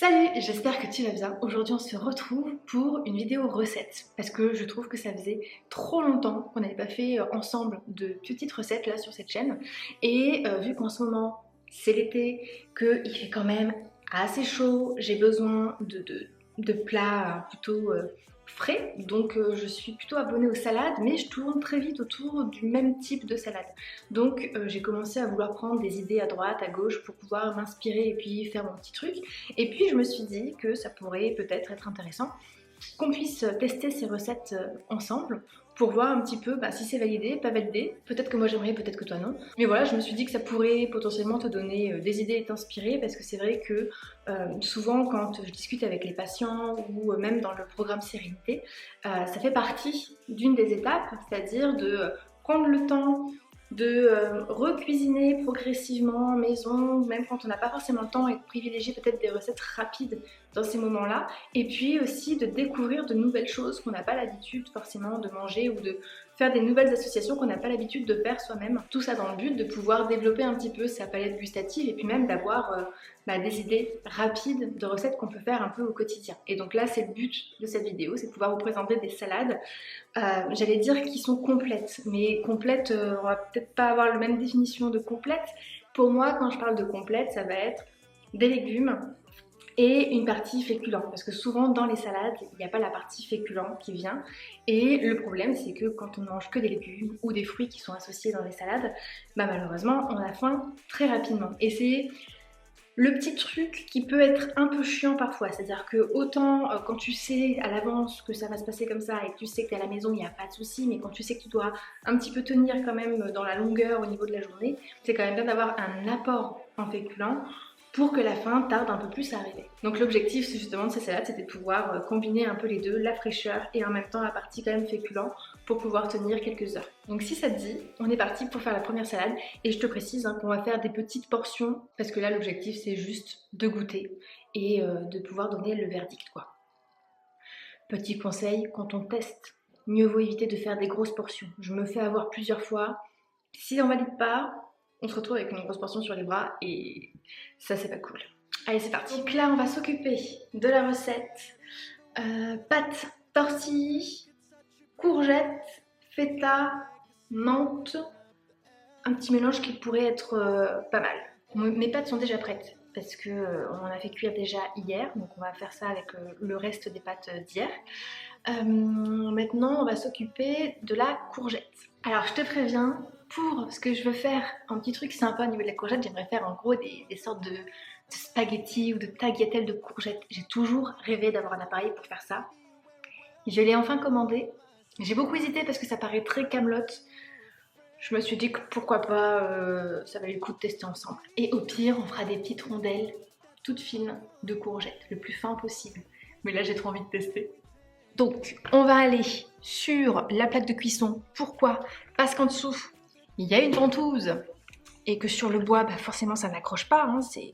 Salut, j'espère que tu vas bien. Aujourd'hui on se retrouve pour une vidéo recette parce que je trouve que ça faisait trop longtemps qu'on n'avait pas fait ensemble de petites recettes là sur cette chaîne et vu qu'en ce moment c'est l'été, qu'il fait quand même assez chaud, j'ai besoin de plats plutôt frais, donc je suis plutôt abonnée aux salades, mais je tourne très vite autour du même type de salade. Donc j'ai commencé à vouloir prendre des idées à droite, à gauche pour pouvoir m'inspirer et puis faire mon petit truc. Et puis je me suis dit que ça pourrait peut-être être intéressant qu'on puisse tester ces recettes ensemble pour voir un petit peu si c'est validé, pas validé. Peut-être que moi j'aimerais, peut-être que toi non. Mais voilà, je me suis dit que ça pourrait potentiellement te donner des idées et t'inspirer parce que c'est vrai que souvent quand je discute avec les patients ou même dans le programme Sérénité, ça fait partie d'une des étapes, c'est-à-dire de prendre le temps de recuisiner progressivement en maison, même quand on n'a pas forcément le temps, et de privilégier peut-être des recettes rapides dans ces moments-là, et puis aussi de découvrir de nouvelles choses qu'on n'a pas l'habitude forcément de manger ou de faire des nouvelles associations qu'on n'a pas l'habitude de faire soi-même. Tout ça dans le but de pouvoir développer un petit peu sa palette gustative et puis même d'avoir des idées rapides de recettes qu'on peut faire un peu au quotidien. Et donc là, c'est le but de cette vidéo, c'est de pouvoir vous présenter des salades, j'allais dire qui sont complètes, mais complètes, on va peut-être pas avoir la même définition de complète. Pour moi, quand je parle de complète, ça va être des légumes et une partie féculent, parce que souvent dans les salades il n'y a pas la partie féculent qui vient, et le problème c'est que quand on mange que des légumes ou des fruits qui sont associés dans les salades, malheureusement on a faim très rapidement, et c'est le petit truc qui peut être un peu chiant parfois, c'est-à-dire que autant quand tu sais à l'avance que ça va se passer comme ça et que tu sais que tu es à la maison, il n'y a pas de souci, mais quand tu sais que tu dois un petit peu tenir quand même dans la longueur au niveau de la journée, c'est quand même bien d'avoir un apport en féculents pour que la faim tarde un peu plus à arriver. Donc l'objectif justement de ces salades, c'était de pouvoir combiner un peu les deux, la fraîcheur et en même temps la partie quand même féculent pour pouvoir tenir quelques heures. Donc si ça te dit, on est parti pour faire la première salade, et je te précise qu'on va faire des petites portions parce que là l'objectif c'est juste de goûter et de pouvoir donner le verdict quoi. Petit conseil, quand on teste, mieux vaut éviter de faire des grosses portions. Je me fais avoir plusieurs fois, si on valide pas, on se retrouve avec une grosse portion sur les bras et ça c'est pas cool. Allez c'est parti. Donc là on va s'occuper de la recette pâtes, tortillas, courgettes, feta, menthe, un petit mélange qui pourrait être pas mal. Mes pâtes sont déjà prêtes parce que on en a fait cuire déjà hier, donc on va faire ça avec le reste des pâtes d'hier. Maintenant on va s'occuper de la courgette. Alors je te préviens, pour ce que je veux faire, un petit truc sympa au niveau de la courgette, j'aimerais faire en gros des sortes de spaghettis ou de tagliatelles de courgettes. J'ai toujours rêvé d'avoir un appareil pour faire ça. Je l'ai enfin commandé. J'ai beaucoup hésité parce que ça paraît très camelote. Je me suis dit que pourquoi pas, ça valait le coup de tester ensemble. Et au pire, on fera des petites rondelles toutes fines de courgettes, le plus fin possible. Mais là, j'ai trop envie de tester. Donc, on va aller sur la plaque de cuisson. Pourquoi? Parce qu'en dessous, il y a une ventouse et que sur le bois, forcément, ça n'accroche pas. C'est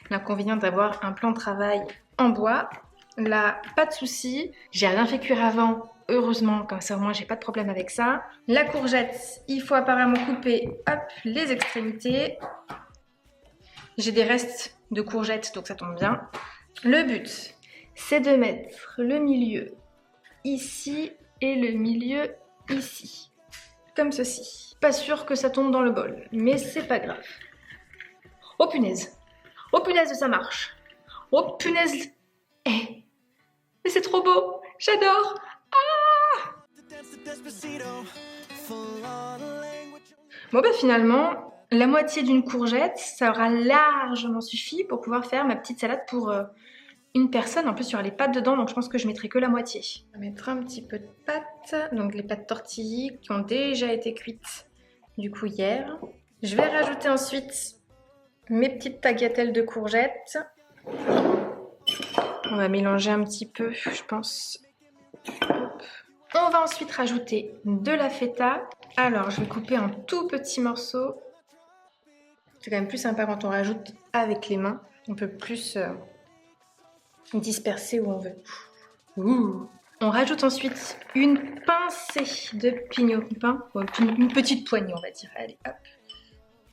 l'inconvénient d'avoir un plan de travail en bois. Là, pas de souci. J'ai rien fait cuire avant. Heureusement, comme ça au moins j'ai pas de problème avec ça. La courgette, il faut apparemment couper les extrémités. J'ai des restes de courgettes, donc ça tombe bien. Le but, c'est de mettre le milieu ici et le milieu ici. Comme ceci. Pas sûr que ça tombe dans le bol, mais c'est pas grave. Oh punaise! Oh punaise, ça marche! Oh punaise! Mais c'est trop beau! J'adore! Bon finalement, la moitié d'une courgette, ça aura largement suffi pour pouvoir faire ma petite salade pour une personne. En plus, il y aura les pâtes dedans, donc je pense que je mettrai que la moitié. On va mettre un petit peu de pâtes, donc les pâtes tortillées qui ont déjà été cuites du coup hier. Je vais rajouter ensuite mes petites tagliatelles de courgettes. On va mélanger un petit peu, je pense. Hop. On va ensuite rajouter de la feta. Alors, je vais couper en tout petits morceaux. C'est quand même plus sympa quand on rajoute avec les mains. On peut plus disperser où on veut. Ouh. On rajoute ensuite une pincée de pignon une petite poignée, on va dire. Allez, hop.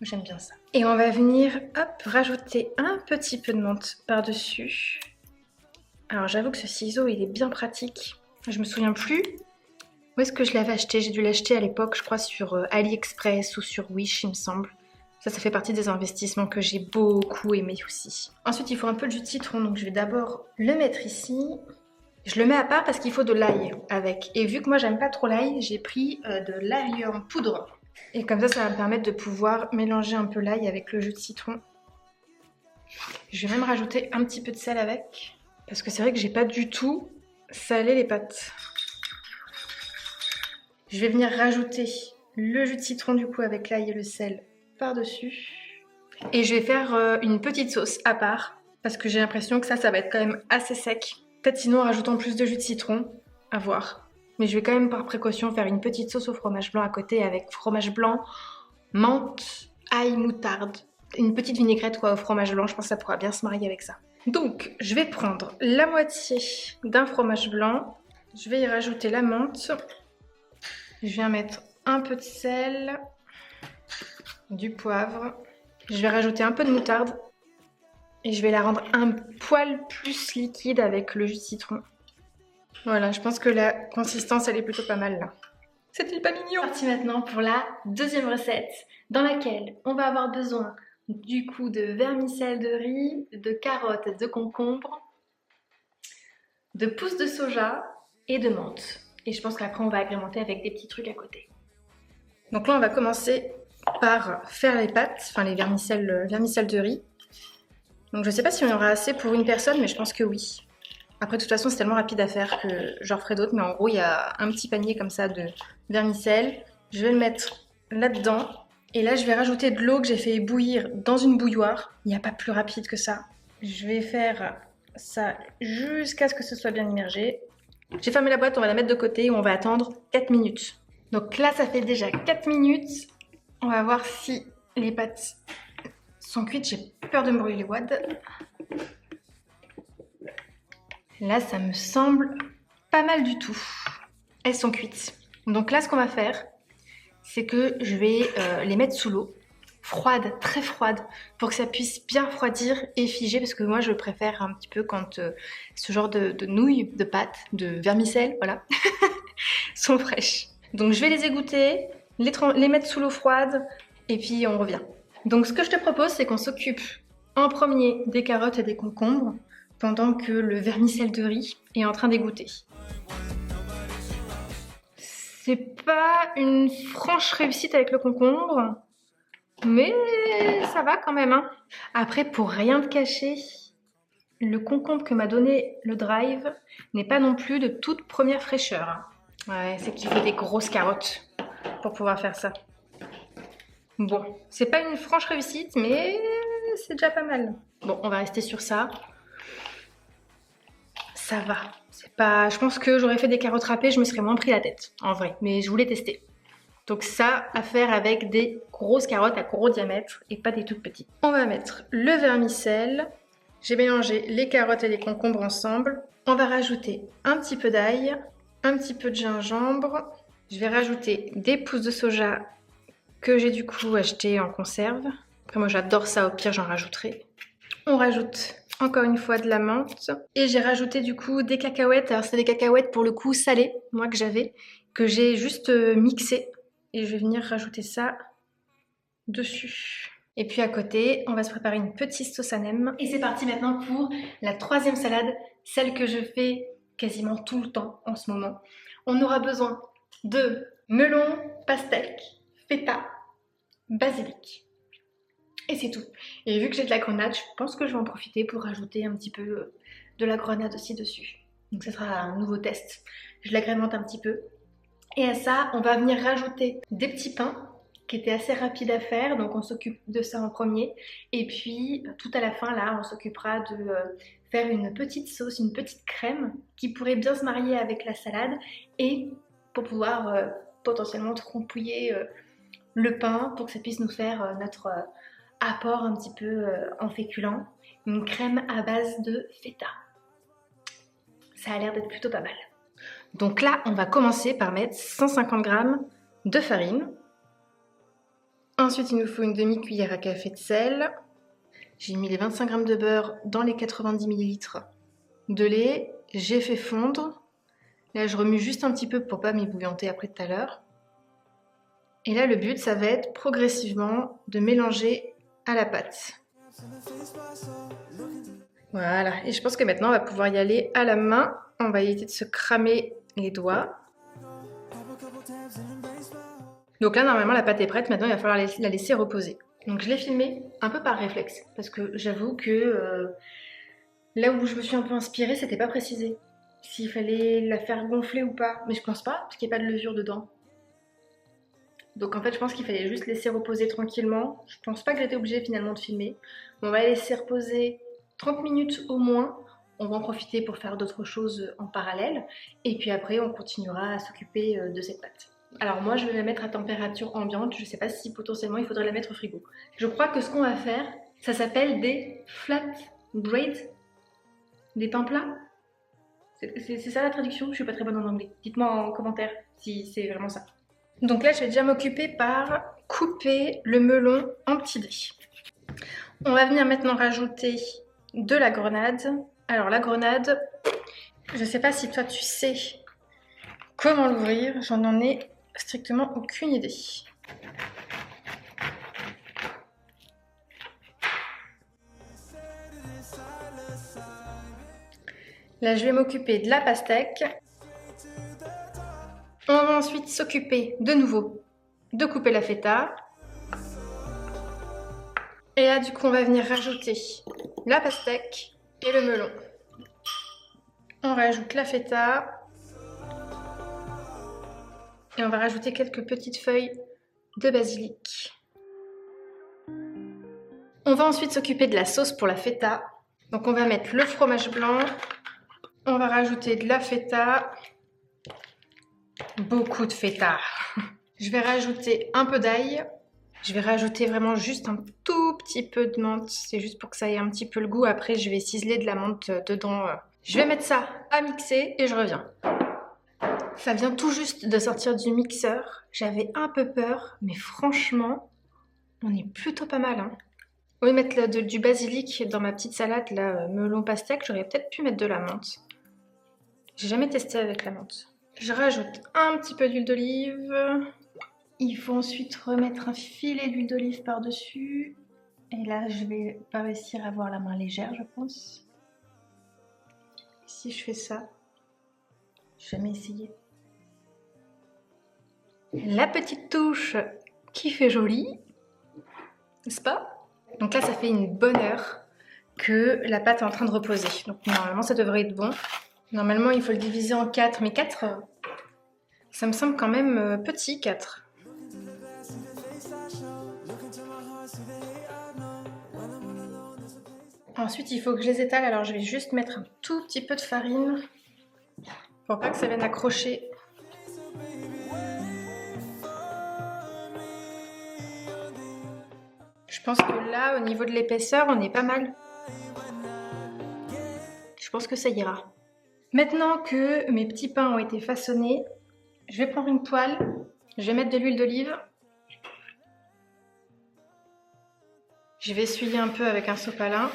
J'aime bien ça. Et on va venir, rajouter un petit peu de menthe par-dessus. Alors j'avoue que ce ciseau il est bien pratique. Je me souviens plus où est-ce que je l'avais acheté. J'ai dû l'acheter à l'époque, je crois sur AliExpress ou sur Wish il me semble. Ça fait partie des investissements que j'ai beaucoup aimé aussi. Ensuite il faut un peu de jus de citron, donc je vais d'abord le mettre ici. Je le mets à part parce qu'il faut de l'ail avec. Et vu que moi j'aime pas trop l'ail, j'ai pris de l'ail en poudre. Et comme ça va me permettre de pouvoir mélanger un peu l'ail avec le jus de citron. Je vais même rajouter un petit peu de sel avec. Parce que c'est vrai que j'ai pas du tout salé les pâtes. Je vais venir rajouter le jus de citron du coup avec l'ail et le sel par-dessus. Et je vais faire une petite sauce à part. Parce que j'ai l'impression que ça va être quand même assez sec. Peut-être sinon en rajoutant plus de jus de citron. À voir. Mais je vais quand même par précaution faire une petite sauce au fromage blanc à côté avec fromage blanc, menthe, ail, moutarde. Une petite vinaigrette quoi, au fromage blanc, je pense que ça pourra bien se marier avec ça. Donc je vais prendre la moitié d'un fromage blanc, je vais y rajouter la menthe, je viens mettre un peu de sel, du poivre, je vais rajouter un peu de moutarde et je vais la rendre un poil plus liquide avec le jus de citron. Voilà, je pense que la consistance elle est plutôt pas mal là. C'est-il pas mignon? Parti maintenant pour la deuxième recette dans laquelle on va avoir besoin du coup de vermicelle de riz, de carottes, de concombres, de pousses de soja et de menthe. Et je pense qu'après on va agrémenter avec des petits trucs à côté. Donc là on va commencer par faire les pâtes, enfin les vermicelles de riz. Donc je sais pas si on en aura assez pour une personne mais je pense que oui. Après de toute façon c'est tellement rapide à faire que j'en ferai d'autres, mais en gros il y a un petit panier comme ça de vermicelle. Je vais le mettre là-dedans. Et là, je vais rajouter de l'eau que j'ai fait bouillir dans une bouilloire. Il n'y a pas plus rapide que ça. Je vais faire ça jusqu'à ce que ce soit bien immergé. J'ai fermé la boîte, on va la mettre de côté et on va attendre 4 minutes. Donc là, ça fait déjà 4 minutes. On va voir si les pâtes sont cuites. J'ai peur de me brûler les wads. Là, ça me semble pas mal du tout. Elles sont cuites. Donc là, ce qu'on va faire, c'est que je vais les mettre sous l'eau, froide, très froide, pour que ça puisse bien refroidir et figer, parce que moi je préfère un petit peu quand ce genre de nouilles, de pâtes, de vermicelle, voilà, sont fraîches. Donc je vais les égoutter, les mettre sous l'eau froide, et puis on revient. Donc ce que je te propose, c'est qu'on s'occupe en premier des carottes et des concombres, pendant que le vermicelle de riz est en train d'égoutter. C'est pas une franche réussite avec le concombre, mais ça va quand même, hein. Après, pour rien te cacher, le concombre que m'a donné le Drive n'est pas non plus de toute première fraîcheur, hein. Ouais, c'est qu'il faut des grosses carottes pour pouvoir faire ça. Bon, c'est pas une franche réussite, mais c'est déjà pas mal. Bon, on va rester sur ça. Ça va. C'est pas... Je pense que j'aurais fait des carottes râpées, je me serais moins pris la tête, en vrai. Mais je voulais tester. Donc ça, à faire avec des grosses carottes à gros diamètre et pas des toutes petites. On va mettre le vermicelle. J'ai mélangé les carottes et les concombres ensemble. On va rajouter un petit peu d'ail, un petit peu de gingembre. Je vais rajouter des pousses de soja que j'ai du coup acheté en conserve. Après moi j'adore ça, au pire j'en rajouterai. On rajoute encore une fois de la menthe. Et j'ai rajouté du coup des cacahuètes. Alors c'est des cacahuètes pour le coup salées, moi que j'avais, que j'ai juste mixé. Et je vais venir rajouter ça dessus. Et puis à côté, on va se préparer une petite sauce à nem. Et c'est parti maintenant pour la troisième salade, celle que je fais quasiment tout le temps en ce moment. On aura besoin de melon, pastèque, feta, basilic. Et c'est tout. Et vu que j'ai de la grenade, je pense que je vais en profiter pour rajouter un petit peu de la grenade aussi dessus. Donc ça sera un nouveau test. Je l'agrémente un petit peu. Et à ça, on va venir rajouter des petits pains qui étaient assez rapides à faire. Donc on s'occupe de ça en premier. Et puis tout à la fin, là, on s'occupera de faire une petite sauce, une petite crème qui pourrait bien se marier avec la salade. Et pour pouvoir potentiellement trompouiller le pain pour que ça puisse nous faire notre apport un petit peu en féculent. Une crème à base de feta. Ça a l'air d'être plutôt pas mal. Donc là, on va commencer par mettre 150 g de farine. Ensuite, il nous faut une demi-cuillère à café de sel. J'ai mis les 25 g de beurre dans les 90 ml de lait, j'ai fait fondre. Là, je remue juste un petit peu pour pas m'ébouillanter après tout à l'heure. Et là, le but, ça va être progressivement de mélanger à la pâte. Voilà, et je pense que maintenant, on va pouvoir y aller à la main. On va éviter de se cramer les doigts. Donc là, normalement, la pâte est prête. Maintenant, il va falloir la laisser reposer. Donc je l'ai filmée un peu par réflexe, parce que j'avoue que là où je me suis un peu inspirée, c'était pas précisé. S'il fallait la faire gonfler ou pas. Mais je pense pas, parce qu'il n'y a pas de levure dedans. Donc en fait, je pense qu'il fallait juste laisser reposer tranquillement. Je pense pas que j'étais obligée finalement de filmer. On va laisser reposer 30 minutes au moins. On va en profiter pour faire d'autres choses en parallèle. Et puis après, on continuera à s'occuper de cette pâte. Alors moi, je vais la mettre à température ambiante. Je sais pas si potentiellement il faudrait la mettre au frigo. Je crois que ce qu'on va faire, ça s'appelle des flat braids. Des pains plats. C'est ça la traduction? Je suis pas très bonne en anglais. Dites-moi en commentaire si c'est vraiment ça. Donc là, je vais déjà m'occuper par couper le melon en petits dés. On va venir maintenant rajouter de la grenade. Alors la grenade, je sais pas si toi tu sais comment l'ouvrir, j'en ai strictement aucune idée. Là, je vais m'occuper de la pastèque. On va ensuite s'occuper de nouveau de couper la feta. Et là, du coup, on va venir rajouter la pastèque et le melon. On rajoute la feta. Et on va rajouter quelques petites feuilles de basilic. On va ensuite s'occuper de la sauce pour la feta. Donc on va mettre le fromage blanc. On va rajouter de la feta. Beaucoup de feta. Je vais rajouter un peu d'ail. Je vais rajouter vraiment juste un tout petit peu de menthe. C'est juste pour que ça ait un petit peu le goût. Après, je vais ciseler de la menthe dedans. Je vais mettre ça à mixer et je reviens. Ça vient tout juste de sortir du mixeur. J'avais un peu peur, mais franchement, on est plutôt pas mal. Hein. Au lieu de mettre du basilic dans ma petite salade, là, melon pastèque, j'aurais peut-être pu mettre de la menthe. J'ai jamais testé avec la menthe. Je rajoute un petit peu d'huile d'olive. Il faut ensuite remettre un filet d'huile d'olive par-dessus. Et là, je vais pas réussir à avoir la main légère, je pense. Si je fais ça, j'ai jamais essayé. La petite touche qui fait joli, n'est-ce pas? Donc là, ça fait une bonne heure que la pâte est en train de reposer. Donc normalement, ça devrait être bon. Normalement, il faut le diviser en 4, mais 4, ça me semble quand même petit, 4. Ensuite, il faut que je les étale. Alors, je vais juste mettre un tout petit peu de farine pour pas que ça vienne accrocher. Je pense que là, au niveau de l'épaisseur, on est pas mal. Je pense que ça ira. Maintenant que mes petits pains ont été façonnés, je vais prendre une poêle, je vais mettre de l'huile d'olive. Je vais essuyer un peu avec un sopalin.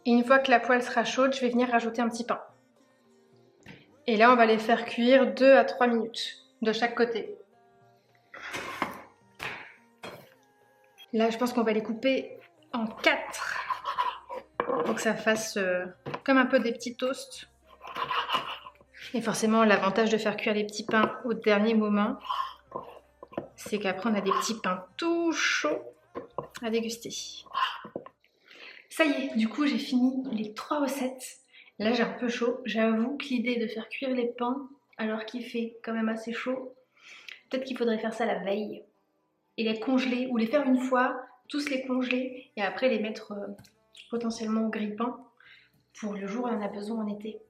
Et une fois que la poêle sera chaude, je vais venir rajouter un petit pain. Et là, on va les faire cuire 2 à 3 minutes de chaque côté. Là, je pense qu'on va les couper en 4 pour que ça fasse comme un peu des petits toasts. Et forcément, l'avantage de faire cuire les petits pains au dernier moment, c'est qu'après, on a des petits pains tout chauds à déguster. Ça y est, du coup, j'ai fini les 3 recettes. Là, j'ai un peu chaud. J'avoue que l'idée de faire cuire les pains alors qu'il fait quand même assez chaud, peut-être qu'il faudrait faire ça la veille et les congeler ou les faire une fois, tous les congeler et après les mettre potentiellement au grille-pain pour le jour où on en a besoin en été.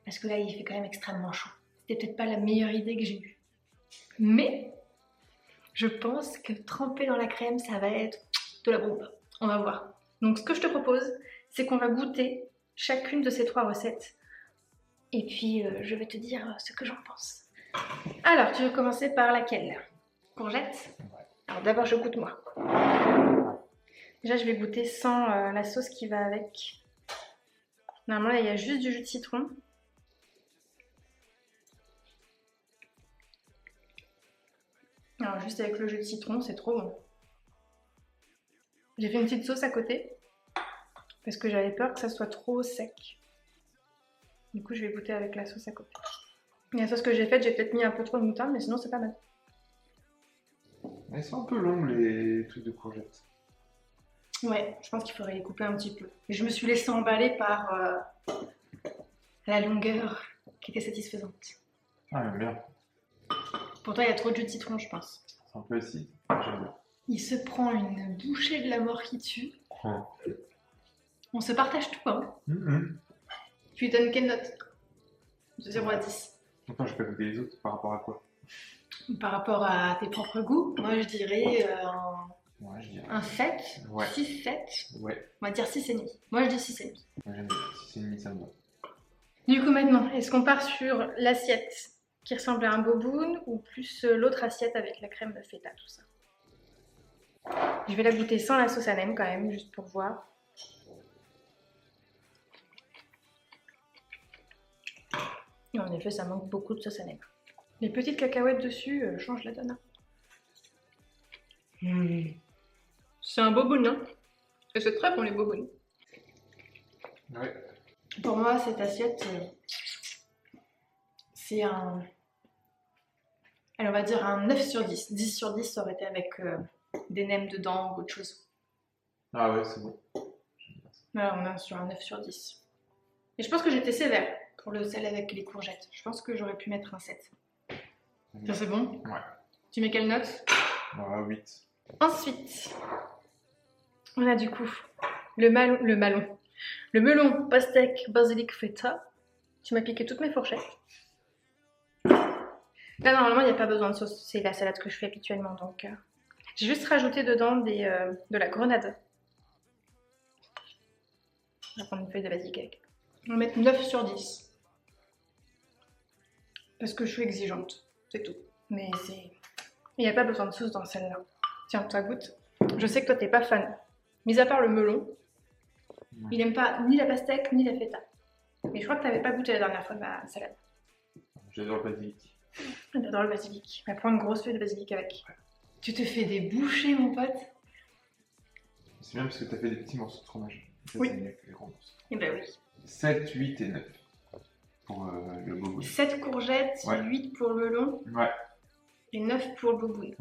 Parce que là, il fait quand même extrêmement chaud. C'était peut-être pas la meilleure idée que j'ai eue. Mais je pense que tremper dans la crème, ça va être de la bombe. On va voir. Donc ce que je te propose, c'est qu'on va goûter chacune de ces 3 recettes. Et puis je vais te dire ce que j'en pense. Alors, tu veux commencer par laquelle? Courgette? Alors d'abord, je goûte moi. Déjà, je vais goûter sans la sauce qui va avec. Normalement, là, il y a juste du jus de citron. Alors, juste avec le jus de citron, c'est trop bon. J'ai fait une petite sauce à côté parce que j'avais peur que ça soit trop sec. Du coup, je vais goûter avec la sauce à côté. Et la sauce que j'ai faite, j'ai peut-être mis un peu trop de moutarde, mais sinon, c'est pas mal. Elles sont un peu longues les trucs de courgettes. Ouais, je pense qu'il faudrait les couper un petit peu. Et je me suis laissée emballer par la longueur qui était satisfaisante. Ah, j'aime bien. Pour toi, il y a trop de jus de citron, je pense. C'est un peu acide. J'aime bien. Il se prend une bouchée de la mort qui tue. Oh. On se partage tout, hein. Tu lui donnes quelle note? De 0 à 10. Attends, je vais pas goûter les autres par rapport à quoi? Par rapport à tes propres goûts, moi je dirais Ouais, je dirais. un 7, Ouais. 6, 7. Ouais, On va dire 6,5. Moi je dis 6,5. moi j'aime bien. Si c'est une ça me va. Du coup maintenant, est-ce qu'on part sur l'assiette qui ressemble à un boboon ou plus l'autre assiette avec la crème de feta, tout ça? Je vais la goûter sans la sauce à nem quand même, juste pour voir. Et en effet, ça manque beaucoup de sauce à nem. Les petites cacahuètes dessus changent la donne. C'est un boboon, hein? Et c'est très bon les bobounes. Ouais. Pour moi, cette assiette, c'est un... Alors, on va dire un 9 sur 10. 10 sur 10, ça aurait été avec des nems dedans ou autre chose. Ah ouais, c'est bon. Voilà, on est sur un 9 sur 10. Et je pense que j'étais sévère pour le sel avec les courgettes. Je pense que j'aurais pu mettre un 7. Ça, c'est bon? Ouais. Tu mets quelle note? Ah, 8. Ensuite, on a du coup le melon, pastèque, basilic, feta. Tu m'as piqué toutes mes fourchettes. Là, normalement, il n'y a pas besoin de sauce. C'est la salade que je fais habituellement. Donc, j'ai juste rajouté dedans de la grenade. On va prendre une feuille de basilic avec. On va mettre 9 sur 10. Parce que je suis exigeante. C'est tout. Mais il n'y a pas besoin de sauce dans celle-là. Tiens, toi goûte. Je sais que toi, t'es pas fan. Mis à part le melon, il aime pas ni la pastèque ni la feta. Mais je crois que t'avais pas goûté la dernière fois de ma salade. J'adore le basilic. J'adore le basilic. On va prendre une grosse feuille de basilic avec. Tu te fais des bouchées, mon pote. C'est bien parce que t'as fait des petits morceaux de fromage. Ça, Oui. c'est mieux que les gros morceaux. Eh ben oui. 7, 8 et 9 pour le bobo. 7 courgettes, Ouais. 8 pour le melon Ouais. et 9 pour le boboon.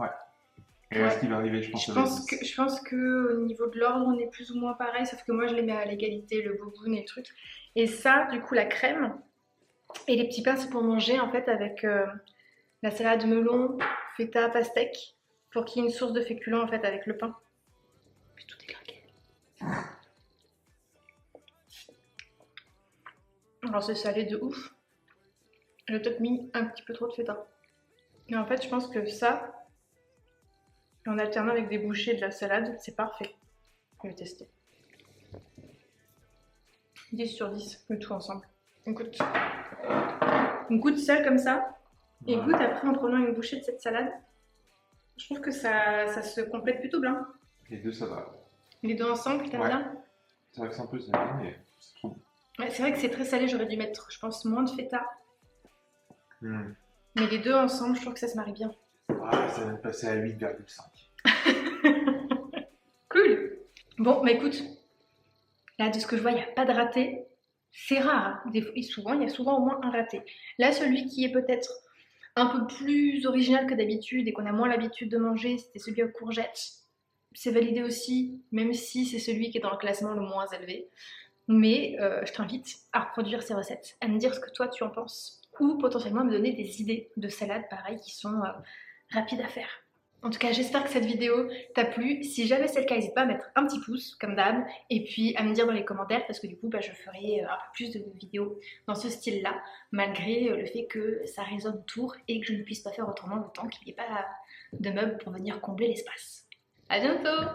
Et là, ce qui va arriver, je pense Je pense que au niveau de l'ordre, on est plus ou moins pareil, sauf que moi, je les mets à l'égalité, le boboon et le truc. Et ça, du coup, la crème et les petits pains, c'est pour manger en fait avec la salade melon, feta, pastèque, pour qu'il y ait une source de féculents en fait avec le pain. Puis tout est craqué. Alors c'est salé de ouf. J'ai peut-être mis un petit peu trop de feta. Mais en fait, je pense que ça, en alternant avec des bouchées de la salade, c'est parfait. Je vais tester. 10 sur 10, le tout ensemble. On goûte seul comme ça, et goûte après en prenant une bouchée de cette salade. Je trouve que ça se complète plutôt bien. Les deux, ça va. Les deux ensemble, t'aimes bien? C'est vrai que c'est un peu salé, mais c'est trop bon. Ouais, c'est vrai que c'est très salé, j'aurais dû mettre, je pense, moins de feta. Mm. Mais les deux ensemble, je trouve que ça se marie bien. Ah, ça vient de passer à 8,5. Cool. Bon, bah écoute, là, de ce que je vois, il n'y a pas de raté. C'est rare, hein. Il y a souvent au moins un raté. Là, celui qui est peut-être un peu plus original que d'habitude et qu'on a moins l'habitude de manger, c'était celui aux courgettes. C'est validé aussi, même si c'est celui qui est dans le classement le moins élevé. Mais je t'invite à reproduire ces recettes, à me dire ce que toi tu en penses, ou potentiellement à me donner des idées de salades pareilles qui sont rapides à faire. En tout cas, j'espère que cette vidéo t'a plu. Si jamais c'est le cas, n'hésite pas à mettre un petit pouce, comme d'hab, et puis à me dire dans les commentaires, parce que du coup, je ferai un peu plus de vidéos dans ce style-là, malgré le fait que ça résonne autour et que je ne puisse pas faire autrement le temps qu'il n'y ait pas de meubles pour venir combler l'espace. À bientôt!